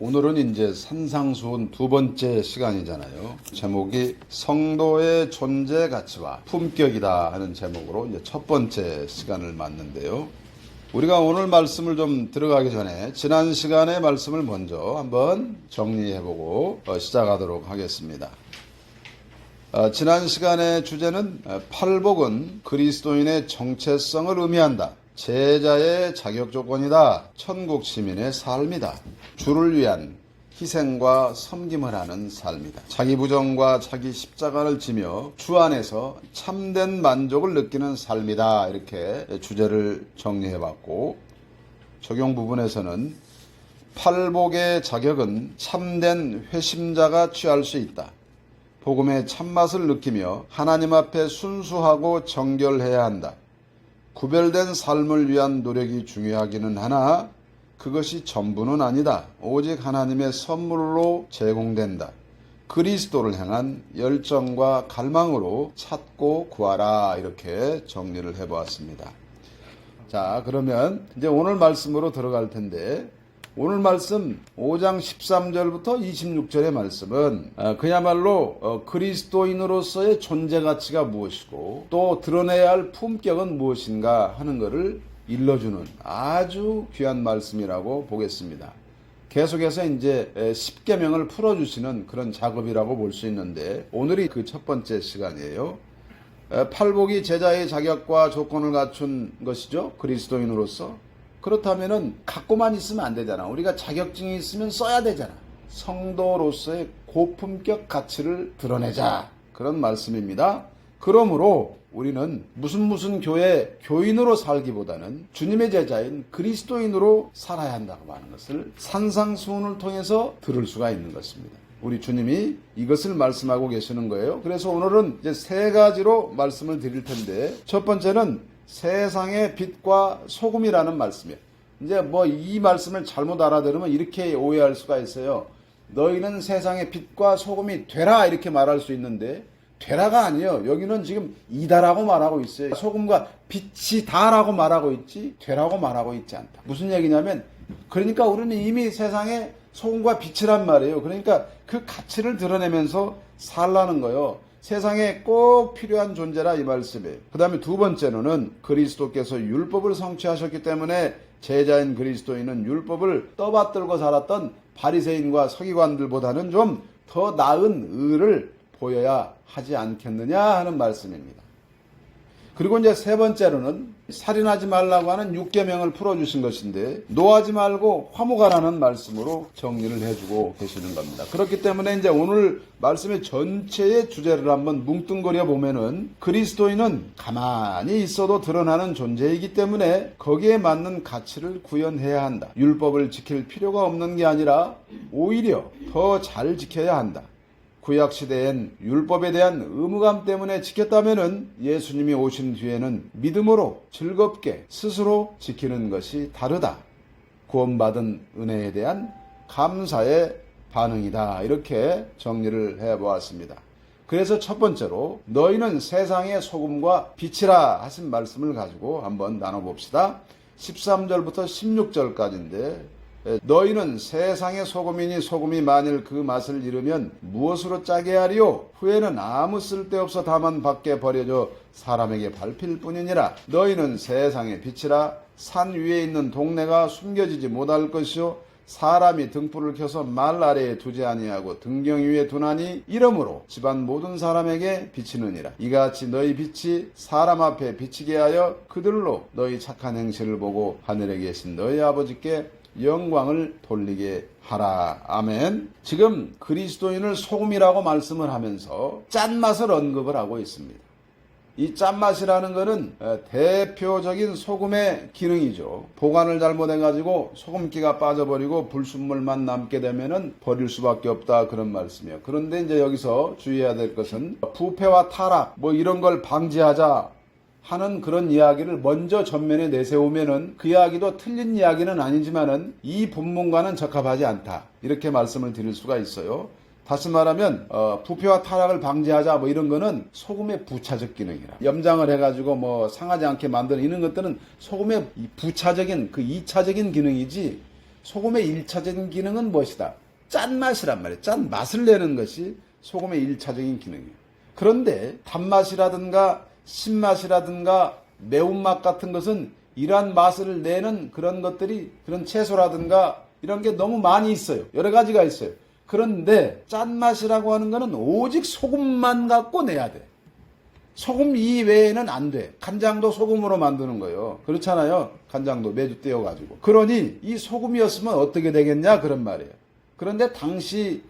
오늘은 이제 산상수훈 두 번째 시간이잖아요. 제목이 성도의 존재 가치와 품격이다 하는 제목으로 이제 첫 번째 시간을 맞는데요. 우리가 오늘 말씀을 좀 들어가기 전에 지난 시간의 말씀을 먼저 한번 정리해보고 시작하도록 하겠습니다. 지난 시간의 주제는 팔복은 그리스도인의 정체성을 의미한다. 제자의 자격 조건이다. 천국 시민의 삶이다. 주를 위한 희생과 섬김을 하는 삶이다. 자기 부정과 자기 십자가를 지며 주 안에서 참된 만족을 느끼는 삶이다. 이렇게 주제를 정리해봤고, 적용 부분에서는 팔복의 자격은 참된 회심자가 취할 수 있다. 복음의 참맛을 느끼며 하나님 앞에 순수하고 정결해야 한다. 구별된 삶을 위한 노력이 중요하기는 하나 그것이 전부는 아니다. 오직 하나님의 선물로 제공된다. 그리스도를 향한 열정과 갈망으로 찾고 구하라. 이렇게 정리를 해보았습니다. 자, 그러면 이제 오늘 말씀으로 들어갈 텐데, 오늘 말씀 5장 13절부터 26절의 말씀은 그야말로 그리스도인으로서의 존재 가치가 무엇이고 또 드러내야 할 품격은 무엇인가 하는 것을 일러주는 아주 귀한 말씀이라고 보겠습니다. 계속해서 이제 10계명을 풀어주시는 그런 작업이라고 볼 수 있는데, 오늘이 그 첫 번째 시간이에요. 팔복이 제자의 자격과 조건을 갖춘 것이죠. 그리스도인으로서. 그렇다면은 갖고만 있으면 안 되잖아. 우리가 자격증이 있으면 써야 되잖아. 성도로서의 고품격 가치를 드러내자. 그런 말씀입니다. 그러므로 우리는 무슨 교회 교인으로 살기보다는 주님의 제자인 그리스도인으로 살아야 한다고 하는 것을 산상수훈을 통해서 들을 수가 있는 것입니다. 우리 주님이 이것을 말씀하고 계시는 거예요. 그래서 오늘은 이제 세 가지로 말씀을 드릴 텐데, 첫 번째는 세상의 빛과 소금이라는 말씀이에요. 이제 이 말씀을 잘못 알아들으면 이렇게 오해할 수가 있어요. 너희는 세상의 빛과 소금이 되라 이렇게 말할 수 있는데, 되라가 아니에요. 여기는 지금 이다라고 말하고 있어요. 소금과 빛이 다라고 말하고 있지 되라고 말하고 있지 않다. 무슨 얘기냐면, 그러니까 우리는 이미 세상에 소금과 빛이란 말이에요. 그러니까 그 가치를 드러내면서 살라는 거예요. 세상에 꼭 필요한 존재라 이 말씀이에요. 그 다음에 두 번째로는 그리스도께서 율법을 성취하셨기 때문에 제자인 그리스도인은 율법을 떠받들고 살았던 바리새인과 서기관들보다는 좀 더 나은 의를 보여야 하지 않겠느냐 하는 말씀입니다. 그리고 이제 세 번째로는 살인하지 말라고 하는 6계명을 풀어주신 것인데, 노하지 말고 화목하라는 말씀으로 정리를 해주고 계시는 겁니다. 그렇기 때문에 이제 오늘 말씀의 전체의 주제를 한번 뭉뚱그려 보면은, 그리스도인은 가만히 있어도 드러나는 존재이기 때문에 거기에 맞는 가치를 구현해야 한다. 율법을 지킬 필요가 없는 게 아니라 오히려 더 잘 지켜야 한다. 구약시대엔 율법에 대한 의무감 때문에 지켰다면은 예수님이 오신 뒤에는 믿음으로 즐겁게 스스로 지키는 것이 다르다. 구원받은 은혜에 대한 감사의 반응이다. 이렇게 정리를 해보았습니다. 그래서 첫 번째로 너희는 세상의 소금과 빛이라 하신 말씀을 가지고 한번 나눠봅시다. 13절부터 16절까지인데, 너희는 세상의 소금이니 소금이 만일 그 맛을 잃으면 무엇으로 짜게 하리요? 후에는 아무 쓸데없어 다만 밖에 버려져 사람에게 밟힐 뿐이니라. 너희는 세상의 빛이라. 산 위에 있는 동네가 숨겨지지 못할 것이요 사람이 등불을 켜서 말 아래에 두지 아니하고 등경 위에 두나니 이러므로 집안 모든 사람에게 비치느니라. 이같이 너희 빛이 사람 앞에 비치게 하여 그들로 너희 착한 행실을 보고 하늘에 계신 너희 아버지께 영광을 돌리게 하라. 아멘. 지금 그리스도인을 소금이라고 말씀을 하면서 짠맛을 언급을 하고 있습니다. 이 짠맛이라는 것은 대표적인 소금의 기능이죠. 보관을 잘못해가지고 소금기가 빠져버리고 불순물만 남게 되면은 버릴 수밖에 없다, 그런 말씀이에요. 그런데 이제 여기서 주의해야 될 것은 부패와 타락 이런 걸 방지하자 하는 그런 이야기를 먼저 전면에 내세우면은 그 이야기도 틀린 이야기는 아니지만은 이 본문과는 적합하지 않다. 이렇게 말씀을 드릴 수가 있어요. 다시 말하면 부패와 타락을 방지하자 이런 거는 소금의 부차적 기능이라. 염장을 해가지고 상하지 않게 만드는 이런 것들은 소금의 부차적인 그 2차적인 기능이지, 소금의 1차적인 기능은 무엇이다? 짠맛이란 말이에요. 짠맛을 내는 것이 소금의 1차적인 기능이에요. 그런데 단맛이라든가 신맛이라든가 매운맛 같은 것은 이러한 맛을 내는 그런 것들이, 그런 채소라든가 이런 게 너무 많이 있어요. 여러 가지가 있어요. 그런데 짠맛이라고 하는 거는 오직 소금만 갖고 내야 돼. 소금 이외에는 안 돼. 간장도 소금으로 만드는 거예요. 그렇잖아요. 간장도 매주 떼어가지고. 그러니 이 소금이었으면 어떻게 되겠냐 그런 말이에요. 그런데 당시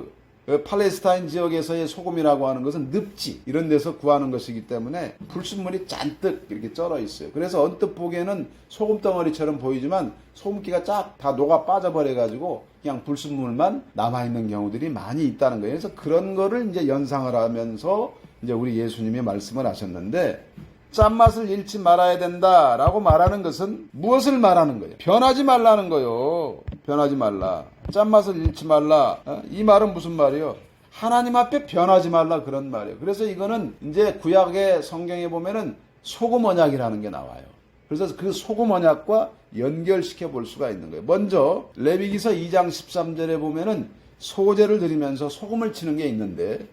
팔레스타인 지역에서의 소금이라고 하는 것은 늪지 이런 데서 구하는 것이기 때문에 불순물이 잔뜩 이렇게 쩔어 있어요. 그래서 언뜻 보기에는 소금 덩어리처럼 보이지만 소금기가 쫙 다 녹아 빠져버려 가지고 그냥 불순물만 남아있는 경우들이 많이 있다는 거예요. 그래서 그런 거를 이제 연상을 하면서 이제 우리 예수님이 말씀을 하셨는데, 짠맛을 잃지 말아야 된다라고 말하는 것은 무엇을 말하는 거예요? 변하지 말라는 거예요. 변하지 말라. 짠맛을 잃지 말라. 이 말은 무슨 말이에요? 하나님 앞에 변하지 말라 그런 말이에요. 그래서 이거는 이제 구약의 성경에 보면은 소금 언약이라는 게 나와요. 그래서 그 소금 언약과 연결시켜 볼 수가 있는 거예요. 먼저 레위기서 2장 13절에 보면은 소제를 드리면서 소금을 치는 게 있는데,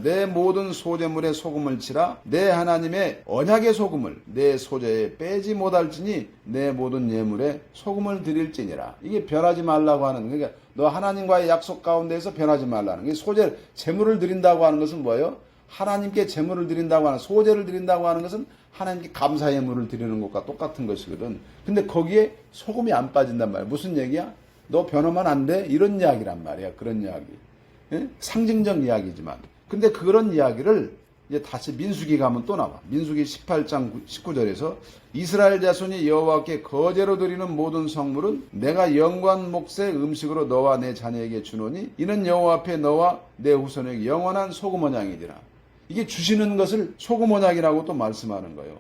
내 모든 소제물에 소금을 치라. 내 하나님의 언약의 소금을 내 소제에 빼지 못할지니 내 모든 예물에 소금을 드릴지니라. 이게 변하지 말라고 하는, 그러니까 너 하나님과의 약속 가운데에서 변하지 말라는 게, 소제, 제물을 드린다고 하는 것은 뭐예요? 하나님께 제물을 드린다고 하는, 소제를 드린다고 하는 것은 하나님께 감사 예물을 드리는 것과 똑같은 것이거든. 근데 거기에 소금이 안 빠진단 말이야. 무슨 얘기야? 너 변하면 안 돼? 이런 이야기란 말이야. 그런 이야기. 예? 상징적 이야기지만. 근데 그런 이야기를 이제 다시 민수기 가면 또 나와. 민수기 18장 19절에서 이스라엘 자손이 여호와께 거제로 드리는 모든 성물은 내가 영광 몫의 음식으로 너와 내 자녀에게 주노니 이는 여호와 앞에 너와 내 후손에게 영원한 소금 언약이니라. 이게 주시는 것을 소금 언약이라고 또 말씀하는 거예요.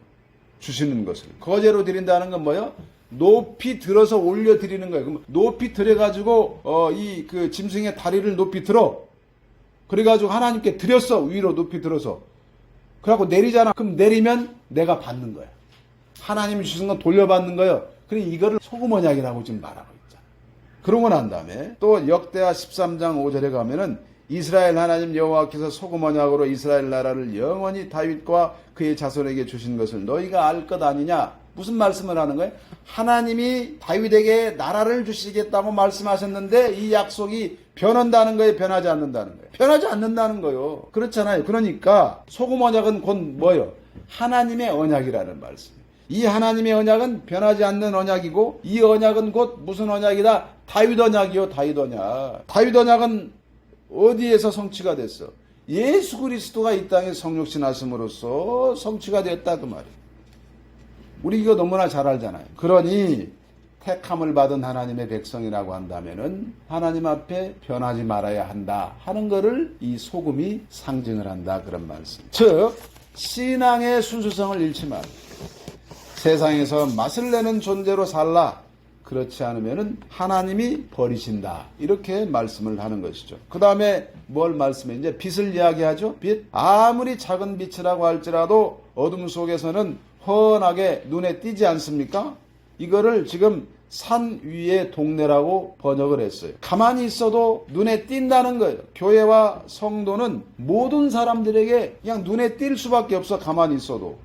주시는 것을. 거제로 드린다는 건 뭐예요? 높이 들어서 올려 드리는 거예요. 그럼 높이 들어가지고 이 그 짐승의 다리를 높이 들어. 그래가지고 하나님께 드렸어. 위로 높이 들어서. 그래갖고 내리잖아. 그럼 내리면 내가 받는 거야. 하나님이 주신 건 돌려받는 거예요. 그래 이거를 소금 언약이라고 지금 말하고 있잖아. 그러고 난 다음에 또 역대하 13장 5절에 가면은 이스라엘 하나님 여호와께서 소금 언약으로 이스라엘 나라를 영원히 다윗과 그의 자손에게 주신 것을 너희가 알 것 아니냐. 무슨 말씀을 하는 거예요? 하나님이 다윗에게 나라를 주시겠다고 말씀하셨는데 이 약속이 변한다는 거예요? 변하지 않는다는 거예요? 변하지 않는다는 거예요. 그렇잖아요. 그러니까 소금 언약은 곧 뭐예요? 하나님의 언약이라는 말씀이에요. 이 하나님의 언약은 변하지 않는 언약이고, 이 언약은 곧 무슨 언약이다? 다윗 언약이요. 다윗 언약. 다윗 언약은 어디에서 성취가 됐어? 예수 그리스도가 이 땅에 성육신 하심으로써 성취가 되었다 그 말이에요. 우리 이거 너무나 잘 알잖아요. 그러니 택함을 받은 하나님의 백성이라고 한다면은 하나님 앞에 변하지 말아야 한다 하는 거를 이 소금이 상징을 한다 그런 말씀. 즉 신앙의 순수성을 잃지 말라. 세상에서 맛을 내는 존재로 살라. 그렇지 않으면은 하나님이 버리신다. 이렇게 말씀을 하는 것이죠. 그 다음에 뭘 말씀해? 이제 빛을 이야기하죠. 빛. 아무리 작은 빛이라고 할지라도 어둠 속에서는 훤하게 눈에 띄지 않습니까? 이거를 지금 산 위의 동네라고 번역을 했어요. 가만히 있어도 눈에 띈다는 거예요. 교회와 성도는 모든 사람들에게 그냥 눈에 띌 수밖에 없어. 가만히 있어도.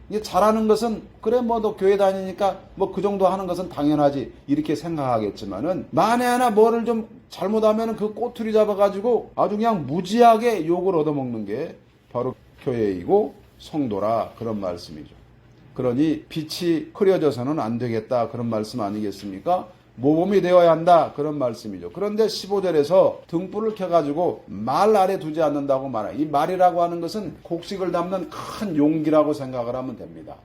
이게 잘하는 것은 그래 뭐 너 교회 다니니까 뭐 그 정도 하는 것은 당연하지 이렇게 생각하겠지만은 만에 하나 뭐를 좀 잘못하면은 그 꼬투리 잡아가지고 아주 그냥 무지하게 욕을 얻어먹는 게 바로 교회이고 성도라 그런 말씀이죠. 그러니 빛이 흐려져서는 안 되겠다 그런 말씀 아니겠습니까? 모범이 되어야 한다 그런 말씀이죠. 그런데 15절에서 등불을 켜가지고 말 아래 두지 않는다고 말해요. 이 말이라고 하는 것은 곡식을 담는 큰 용기라고 생각을 하면 됩니다.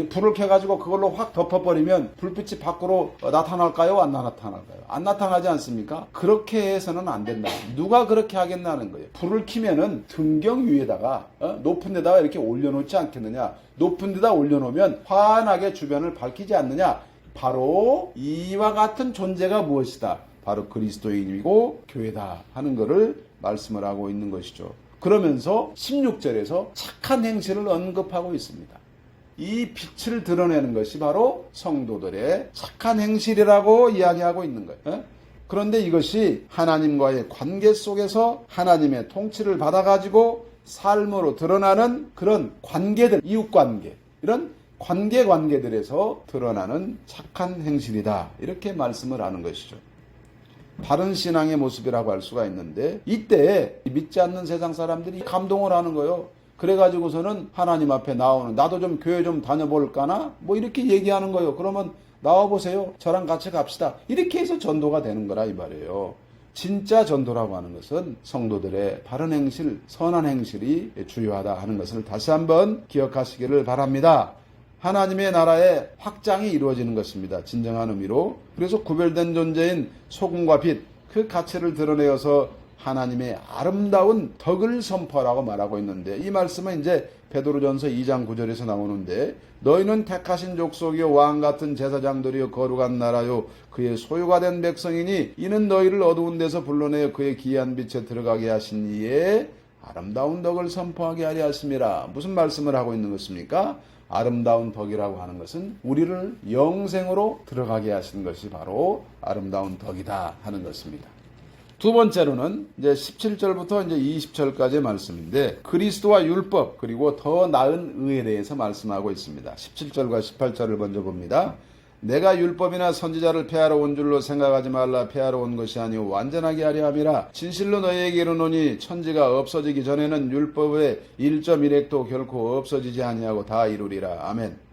불을 켜가지고 그걸로 확 덮어버리면 불빛이 밖으로 나타날까요? 안 나타날까요? 안 나타나지 않습니까? 그렇게 해서는 안 된다. 누가 그렇게 하겠다는 거예요. 불을 켜면은 등경 위에다가 높은 데다가 이렇게 올려놓지 않겠느냐. 높은 데다 올려놓으면 환하게 주변을 밝히지 않느냐. 바로 이와 같은 존재가 무엇이다. 바로 그리스도인이고 교회다 하는 것을 말씀을 하고 있는 것이죠. 그러면서 16절에서 착한 행실을 언급하고 있습니다. 이 빛을 드러내는 것이 바로 성도들의 착한 행실이라고 이야기하고 있는 거예요. 그런데 이것이 하나님과의 관계 속에서 하나님의 통치를 받아가지고 삶으로 드러나는 그런 관계들, 이웃관계, 이런 관계들에서 드러나는 착한 행실이다. 이렇게 말씀을 하는 것이죠. 바른 신앙의 모습이라고 할 수가 있는데 이때 믿지 않는 세상 사람들이 감동을 하는 거예요. 그래가지고서는 하나님 앞에 나오는 나도 좀 교회 좀 다녀볼까나 뭐 이렇게 얘기하는 거예요. 그러면 나와보세요. 저랑 같이 갑시다. 이렇게 해서 전도가 되는 거라 이 말이에요. 진짜 전도라고 하는 것은 성도들의 바른 행실, 선한 행실이 주요하다 하는 것을 다시 한번 기억하시기를 바랍니다. 하나님의 나라의 확장이 이루어지는 것입니다. 진정한 의미로. 그래서 구별된 존재인 소금과 빛, 그 가치를 드러내어서 하나님의 아름다운 덕을 선포하라고 말하고 있는데 이 말씀은 이제 베드로전서 2장 9절에서 나오는데 너희는 택하신 족속이요 왕같은 제사장들이요 거룩한 나라요 그의 소유가 된 백성이니 이는 너희를 어두운 데서 불러내어 그의 기이한 빛에 들어가게 하신 이에 아름다운 덕을 선포하게 하려 하심이라. 무슨 말씀을 하고 있는 것입니까? 아름다운 덕이라고 하는 것은 우리를 영생으로 들어가게 하신 것이 바로 아름다운 덕이다 하는 것입니다. 두 번째로는 이제 17절부터 이제 20절까지의 말씀인데 그리스도와 율법 그리고 더 나은 의에 대해서 말씀하고 있습니다. 17절과 18절을 먼저 봅니다. 내가 율법이나 선지자를 폐하러 온 줄로 생각하지 말라. 폐하러 온 것이 아니오 완전하게 하려 함이라. 진실로 너희에게 이르노니 천지가 없어지기 전에는 율법의 1.1획도 결코 없어지지 아니하고 다 이루리라. 아멘.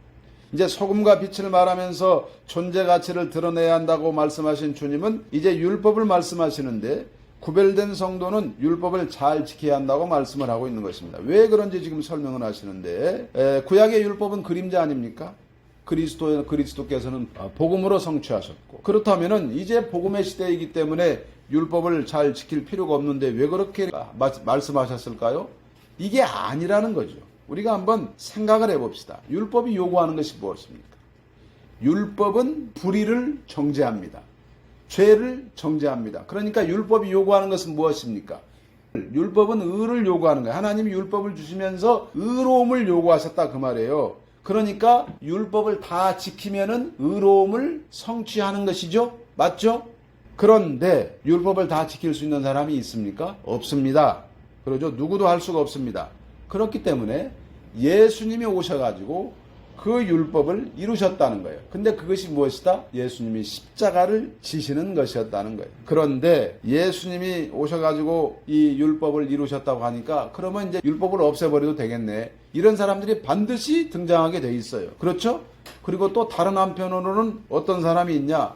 이제 소금과 빛을 말하면서 존재 가치를 드러내야 한다고 말씀하신 주님은 이제 율법을 말씀하시는데 구별된 성도는 율법을 잘 지켜야 한다고 말씀을 하고 있는 것입니다. 왜 그런지 지금 설명을 하시는데 구약의 율법은 그림자 아닙니까? 그리스도께서는 복음으로 성취하셨고 그렇다면은 이제 복음의 시대이기 때문에 율법을 잘 지킬 필요가 없는데 왜 그렇게 말씀하셨을까요? 이게 아니라는 거죠. 우리가 한번 생각을 해봅시다. 율법이 요구하는 것이 무엇입니까? 율법은 불의를 정죄합니다. 죄를 정죄합니다. 그러니까 율법이 요구하는 것은 무엇입니까? 율법은 의를 요구하는 거예요. 하나님이 율법을 주시면서 의로움을 요구하셨다 그 말이에요. 그러니까 율법을 다 지키면은 의로움을 성취하는 것이죠. 맞죠? 그런데 율법을 다 지킬 수 있는 사람이 있습니까? 없습니다. 그러죠. 누구도 할 수가 없습니다. 그렇기 때문에 예수님이 오셔가지고 그 율법을 이루셨다는 거예요. 근데 그것이 무엇이다? 예수님이 십자가를 지시는 것이었다는 거예요. 그런데 예수님이 오셔가지고 이 율법을 이루셨다고 하니까 그러면 이제 율법을 없애버려도 되겠네. 이런 사람들이 반드시 등장하게 돼 있어요. 그렇죠? 그리고 또 다른 한편으로는 어떤 사람이 있냐?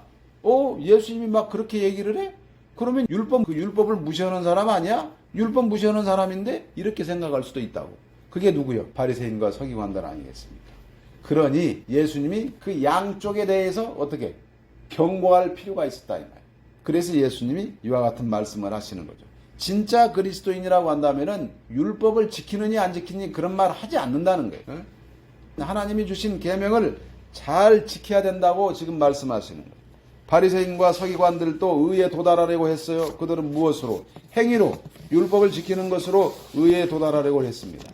예수님이 막 그렇게 얘기를 해? 그러면 그 율법을 무시하는 사람 아니야? 율법 무시하는 사람인데 이렇게 생각할 수도 있다고. 그게 누구요? 바리새인과 서기관들 아니겠습니까? 그러니 예수님이 그 양쪽에 대해서 어떻게 경고할 필요가 있었다 이 말이에요. 그래서 예수님이 이와 같은 말씀을 하시는 거죠. 진짜 그리스도인이라고 한다면은 율법을 지키느니 안 지키느니 그런 말 하지 않는다는 거예요. 하나님이 주신 계명을 잘 지켜야 된다고 지금 말씀하시는 거예요. 바리새인과 서기관들도 의에 도달하려고 했어요. 그들은 무엇으로? 행위로, 율법을 지키는 것으로 의에 도달하려고 했습니다.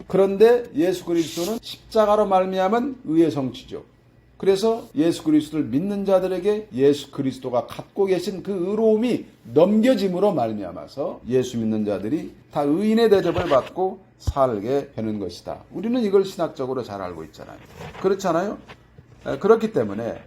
그런데 예수 그리스도는 십자가로 말미암은 의의 성취죠. 그래서 예수 그리스도를 믿는 자들에게 예수 그리스도가 갖고 계신 그 의로움이 넘겨짐으로 말미암아서 예수 믿는 자들이 다 의인의 대접을 받고 살게 되는 것이다. 우리는 이걸 신학적으로 잘 알고 있잖아요. 그렇잖아요? 그렇기 때문에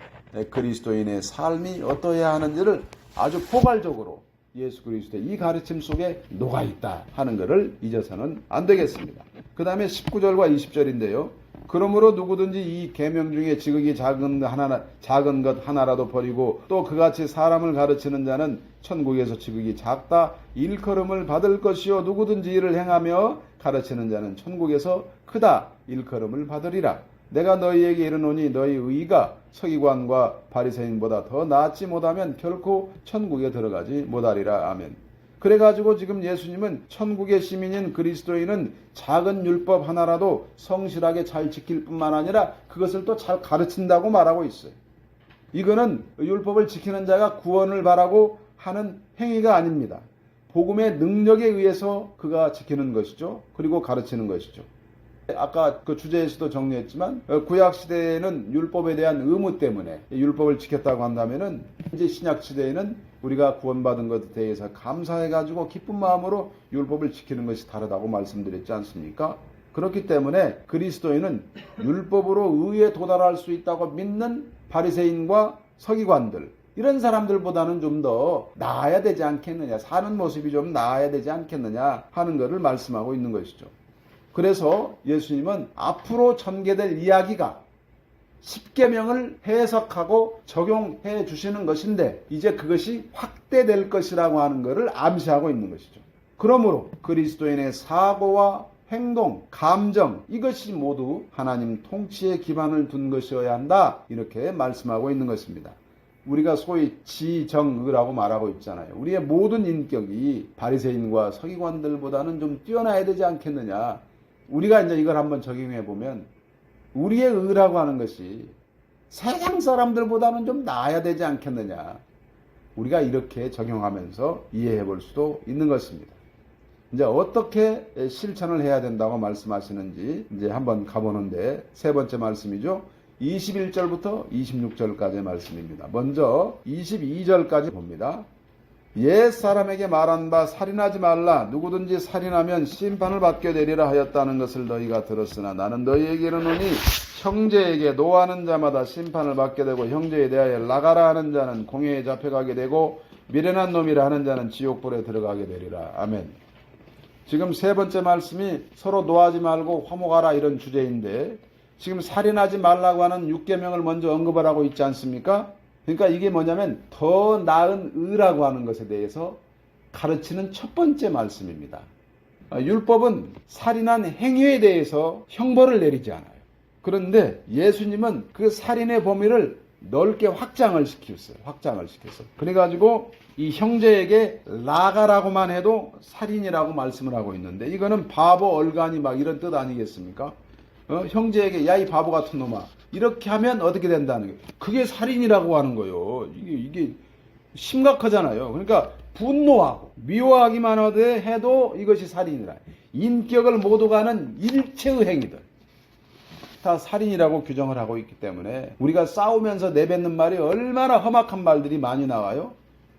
그리스도인의 삶이 어떠해야 하는지를 아주 포괄적으로 예수 그리스도의 이 가르침 속에 녹아있다 하는 것을 잊어서는 안 되겠습니다. 그 다음에 19절과 20절인데요. 그러므로 누구든지 이 계명 중에 지극히 작은 것 하나라도 버리고 또 그같이 사람을 가르치는 자는 천국에서 지극히 작다 일컬음을 받을 것이요 누구든지 이를 행하며 가르치는 자는 천국에서 크다 일컬음을 받으리라. 내가 너희에게 이르노니 너희 의가 서기관과 바리새인보다 더 나았지 못하면 결코 천국에 들어가지 못하리라. 아멘. 그래가지고 지금 예수님은 천국의 시민인 그리스도인은 작은 율법 하나라도 성실하게 잘 지킬 뿐만 아니라 그것을 또 잘 가르친다고 말하고 있어요. 이거는 율법을 지키는 자가 구원을 바라고 하는 행위가 아닙니다. 복음의 능력에 의해서 그가 지키는 것이죠. 그리고 가르치는 것이죠. 아까 그 주제에서도 정리했지만 구약 시대에는 율법에 대한 의무 때문에 율법을 지켰다고 한다면은 이제 신약 시대에는 우리가 구원받은 것에 대해서 감사해가지고 기쁜 마음으로 율법을 지키는 것이 다르다고 말씀드렸지 않습니까? 그렇기 때문에 그리스도인은 율법으로 의에 도달할 수 있다고 믿는 바리새인과 서기관들, 이런 사람들보다는 좀 더 나아야 되지 않겠느냐, 사는 모습이 좀 나아야 되지 않겠느냐 하는 것을 말씀하고 있는 것이죠. 그래서 예수님은 앞으로 전개될 이야기가 십계명을 해석하고 적용해 주시는 것인데 이제 그것이 확대될 것이라고 하는 것을 암시하고 있는 것이죠. 그러므로 그리스도인의 사고와 행동, 감정, 이것이 모두 하나님 통치에 기반을 둔 것이어야 한다, 이렇게 말씀하고 있는 것입니다. 우리가 소위 지정의라고 말하고 있잖아요. 우리의 모든 인격이 바리새인과 서기관들보다는 좀 뛰어나야 되지 않겠느냐. 우리가 이제 이걸 한번 적용해 보면 우리의 의라고 하는 것이 세상 사람들보다는 좀 나아야 되지 않겠느냐. 우리가 이렇게 적용하면서 이해해 볼 수도 있는 것입니다. 이제 어떻게 실천을 해야 된다고 말씀하시는지 이제 한번 가보는데, 세 번째 말씀이죠. 21절부터 26절까지의 말씀입니다. 먼저 22절까지 봅니다. 옛 사람에게 말한 바 살인하지 말라. 누구든지 살인하면 심판을 받게 되리라 하였다는 것을 너희가 들었으나 나는 너희에게 이르노니 형제에게 노하는 자마다 심판을 받게 되고 형제에 대하여 나가라 하는 자는 공회에 잡혀가게 되고 미련한 놈이라 하는 자는 지옥불에 들어가게 되리라. 아멘. 지금 세 번째 말씀이 서로 노하지 말고 화목하라, 이런 주제인데 지금 살인하지 말라고 하는 6계명을 먼저 언급을 하고 있지 않습니까? 그러니까 이게 뭐냐면 더 나은 의라고 하는 것에 대해서 가르치는 첫 번째 말씀입니다. 율법은 살인한 행위에 대해서 형벌을 내리지 않아요. 그런데 예수님은 그 살인의 범위를 넓게 확장을 시켰어요. 그래가지고 이 형제에게 나가라고만 해도 살인이라고 말씀을 하고 있는데, 이거는 바보, 얼간이 막 이런 뜻 아니겠습니까? 형제에게 야 이 바보 같은 놈아, 이렇게 하면 어떻게 된다는 거예요. 그게 살인이라고 하는 거예요. 이게 심각하잖아요. 그러니까 분노하고 미워하기만 해도 이것이 살인이라. 인격을 모두 가는 일체의 행위들 다 살인이라고 규정을 하고 있기 때문에 우리가 싸우면서 내뱉는 말이 얼마나 험악한 말들이 많이 나와요.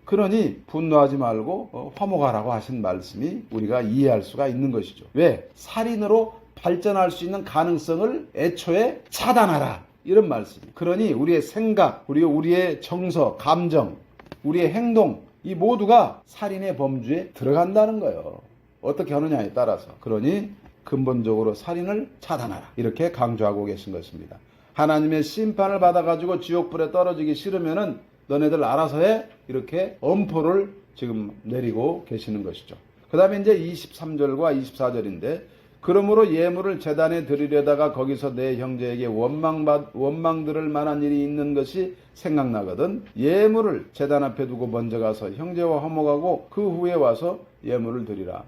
그러니 분노하지 말고 화목하라고 하신 말씀이 우리가 이해할 수가 있는 것이죠. 왜? 살인으로 발전할 수 있는 가능성을 애초에 차단하라, 이런 말씀. 그러니 우리의 생각, 우리의 정서, 감정, 우리의 행동, 이 모두가 살인의 범주에 들어간다는 거예요. 어떻게 하느냐에 따라서. 그러니 근본적으로 살인을 차단하라, 이렇게 강조하고 계신 것입니다. 하나님의 심판을 받아가지고 지옥불에 떨어지기 싫으면은 너네들 알아서 해, 이렇게 엄포를 지금 내리고 계시는 것이죠. 그 다음에 이제 23절과 24절인데, 그러므로 예물을 제단에 드리려다가 거기서 내 형제에게 원망 들을 만한 일이 있는 것이 생각나거든 예물을 제단 앞에 두고 먼저 가서 형제와 화목하고 그 후에 와서 예물을 드리라.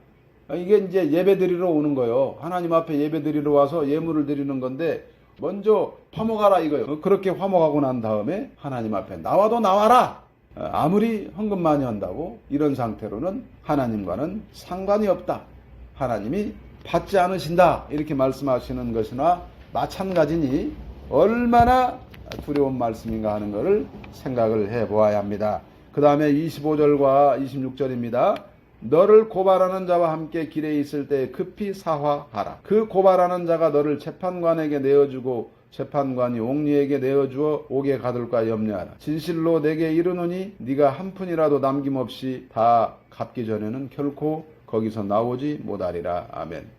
이게 이제 예배 드리러 오는 거예요. 하나님 앞에 예배 드리러 와서 예물을 드리는 건데 먼저 화목하라 이거예요. 그렇게 화목하고 난 다음에 하나님 앞에 나와도 나와라. 아무리 헌금 많이 한다고 이런 상태로는 하나님과는 상관이 없다. 하나님이 받지 않으신다, 이렇게 말씀하시는 것이나 마찬가지니 얼마나 두려운 말씀인가 하는 것을 생각을 해보아야 합니다. 그 다음에 25절과 26절입니다. 너를 고발하는 자와 함께 길에 있을 때 급히 사화하라. 그 고발하는 자가 너를 재판관에게 내어주고 재판관이 옥리에게 내어주어 옥에 가둘까 염려하라. 진실로 내게 이르노니 네가 한 푼이라도 남김없이 다 갚기 전에는 결코 거기서 나오지 못하리라. 아멘.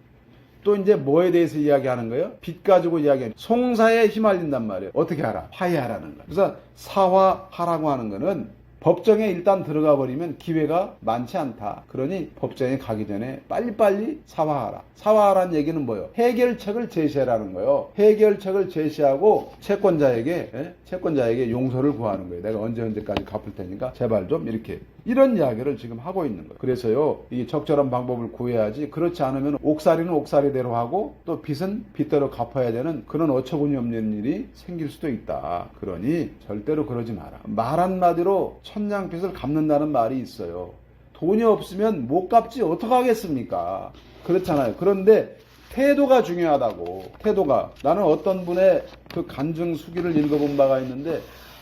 또 이제 뭐에 대해서 이야기하는 거예요? 빚 가지고 이야기하는, 송사에 휘말린단 말이에요. 어떻게 하라? 화해하라는 거예요. 그래서 사화하라고 하는 거는 법정에 일단 들어가 버리면 기회가 많지 않다. 그러니 법정에 가기 전에 빨리빨리 사화하라. 사화하라는 얘기는 뭐예요? 해결책을 제시하라는 거예요. 해결책을 제시하고 채권자에게 용서를 구하는 거예요. 내가 언제까지 갚을 테니까 제발 좀 이렇게. 이런 이야기를 지금 하고 있는 거예요. 그래서요, 이 적절한 방법을 구해야지, 그렇지 않으면 옥살이는 옥살이대로 하고 또 빚은 빚대로 갚아야 되는 그런 어처구니 없는 일이 생길 수도 있다. 그러니 절대로 그러지 마라. 말 한마디로 천냥빚을 갚는다는 말이 있어요. 돈이 없으면 못 갚지 어떡하겠습니까? 그렇잖아요. 그런데 태도가 중요하다고. 태도가. 나는 어떤 분의 그 간증 수기를 읽어본 바가 있는데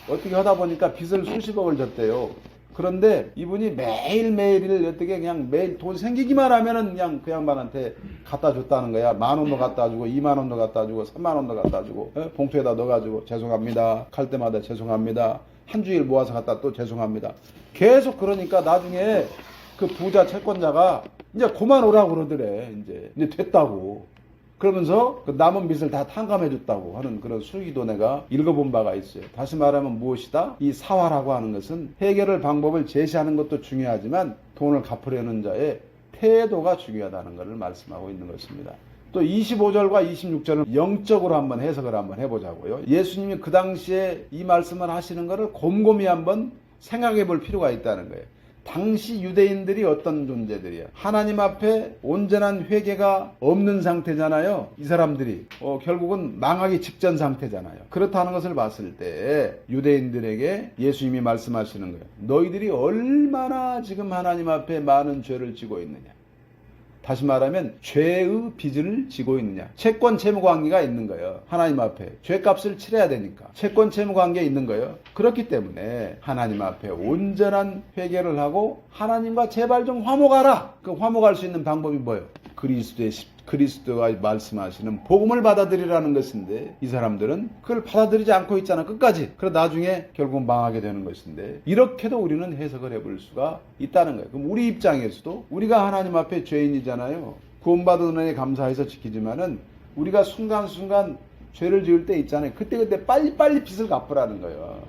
어떻게 하다 보니까 빚을 수십억을 졌대요. 그런데 이분이 매일매일을 어떻게 그냥 매일 돈 생기기만 하면은 그냥 그 양반한테 갖다 줬다는 거야. 10,000원도 갖다 주고 20,000원도 갖다 주고 30,000원도 갖다 주고 봉투에다 넣어가지고 죄송합니다. 갈 때마다 죄송합니다. 한 주일 모아서 갖다 또 죄송합니다. 계속 그러니까 나중에 그 부자 채권자가 이제 그만 오라고 그러더래. 이제 됐다고. 그러면서 그 남은 빚을 다 탕감해 줬다고 하는 그런 수기도 내가 읽어본 바가 있어요. 다시 말하면 무엇이다? 이 사화라고 하는 것은 해결할 방법을 제시하는 것도 중요하지만 돈을 갚으려는 자의 태도가 중요하다는 것을 말씀하고 있는 것입니다. 또 25절과 26절을 영적으로 한번 해석을 한번 해보자고요. 예수님이 그 당시에 이 말씀을 하시는 것을 곰곰이 한번 생각해 볼 필요가 있다는 거예요. 당시 유대인들이 어떤 존재들이야? 하나님 앞에 온전한 회개가 없는 상태잖아요. 이 사람들이 결국은 망하기 직전 상태잖아요. 그렇다는 것을 봤을 때 유대인들에게 예수님이 말씀하시는 거예요. 너희들이 얼마나 지금 하나님 앞에 많은 죄를 지고 있느냐. 다시 말하면 죄의 빚을 지고 있느냐. 채권 채무 관계가 있는 거예요. 하나님 앞에 죄값을 치러야 되니까 채권 채무 관계에 있는 거예요. 그렇기 때문에 하나님 앞에 온전한 회개를 하고 하나님과 제발 좀 화목하라. 그 화목할 수 있는 방법이 뭐예요? 그리스도가 말씀하시는 복음을 받아들이라는 것인데 이 사람들은 그걸 받아들이지 않고 있잖아. 끝까지. 그래 나중에 결국 망하게 되는 것인데 이렇게도 우리는 해석을 해볼 수가 있다는 거예요. 그럼 우리 입장에서도 우리가 하나님 앞에 죄인이잖아요. 구원받은 은혜에 감사해서 지키지만은 우리가 순간순간 죄를 지을 때 있잖아요. 그때 빨리빨리 빚을 갚으라는 거예요.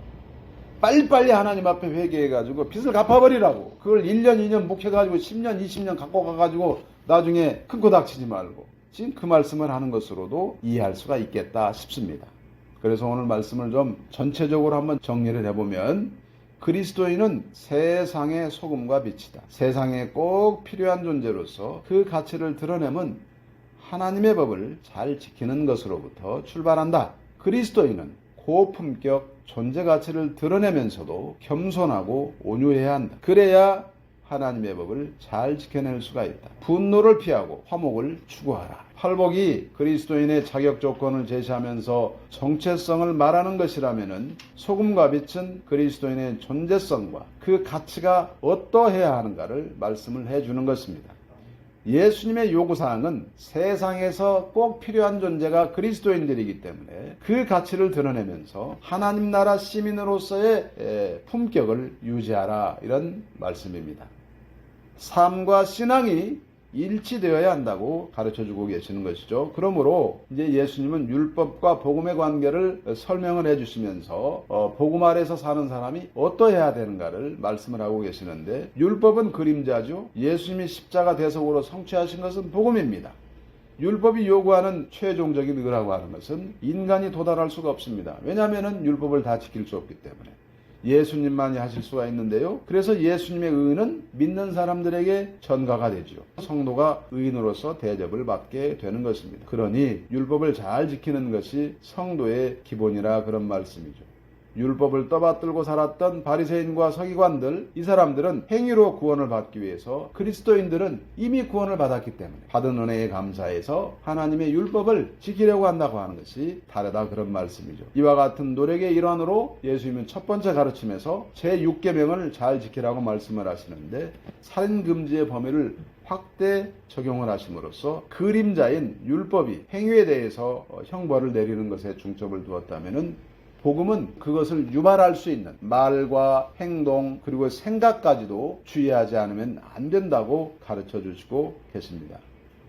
빨리빨리 하나님 앞에 회개해가지고 빚을 갚아버리라고. 그걸 1년, 2년 묵혀가지고 10년, 20년 갖고 가가지고 나중에 큰 코 닥치지 말고 지금 그 말씀을 하는 것으로도 이해할 수가 있겠다 싶습니다. 그래서 오늘 말씀을 좀 전체적으로 한번 정리를 해보면 그리스도인은 세상의 소금과 빛이다. 세상에 꼭 필요한 존재로서 그 가치를 드러내면 하나님의 법을 잘 지키는 것으로부터 출발한다. 그리스도인은 고품격 존재 가치를 드러내면서도 겸손하고 온유해야 한다. 그래야 하나님의 법을 잘 지켜낼 수가 있다. 분노를 피하고 화목을 추구하라. 팔복이 그리스도인의 자격 조건을 제시하면서 정체성을 말하는 것이라면은 소금과 빛은 그리스도인의 존재성과 그 가치가 어떠해야 하는가를 말씀을 해주는 것입니다. 예수님의 요구사항은 세상에서 꼭 필요한 존재가 그리스도인들이기 때문에 그 가치를 드러내면서 하나님 나라 시민으로서의 품격을 유지하라 이런 말씀입니다. 삶과 신앙이 일치되어야 한다고 가르쳐주고 계시는 것이죠. 그러므로 이제 예수님은 율법과 복음의 관계를 설명을 해주시면서 복음 아래서 사는 사람이 어떠해야 되는가를 말씀을 하고 계시는데 율법은 그림자죠. 예수님이 십자가 대속으로 성취하신 것은 복음입니다. 율법이 요구하는 최종적인 의라고 하는 것은 인간이 도달할 수가 없습니다. 왜냐하면 율법을 다 지킬 수 없기 때문에. 예수님만이 하실 수가 있는데요. 그래서 예수님의 의는 믿는 사람들에게 전가가 되죠. 성도가 의인으로서 대접을 받게 되는 것입니다. 그러니 율법을 잘 지키는 것이 성도의 기본이라 그런 말씀이죠. 율법을 떠받들고 살았던 바리새인과 서기관들, 이 사람들은 행위로 구원을 받기 위해서 그리스도인들은 이미 구원을 받았기 때문에 받은 은혜에 감사해서 하나님의 율법을 지키려고 한다고 하는 것이 다르다 그런 말씀이죠. 이와 같은 노력의 일환으로 예수님은 첫 번째 가르침에서 제6계명을 잘 지키라고 말씀을 하시는데 살인금지의 범위를 확대 적용을 하심으로써 그림자인 율법이 행위에 대해서 형벌을 내리는 것에 중점을 두었다면은 복음은 그것을 유발할 수 있는 말과 행동 그리고 생각까지도 주의하지 않으면 안 된다고 가르쳐 주시고 계십니다.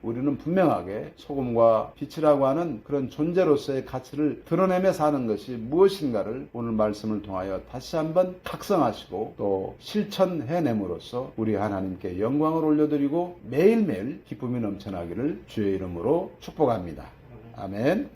우리는 분명하게 소금과 빛이라고 하는 그런 존재로서의 가치를 드러내며 사는 것이 무엇인가를 오늘 말씀을 통하여 다시 한번 각성하시고 또 실천해냄으로써 우리 하나님께 영광을 올려드리고 매일매일 기쁨이 넘쳐나기를 주의 이름으로 축복합니다. 아멘.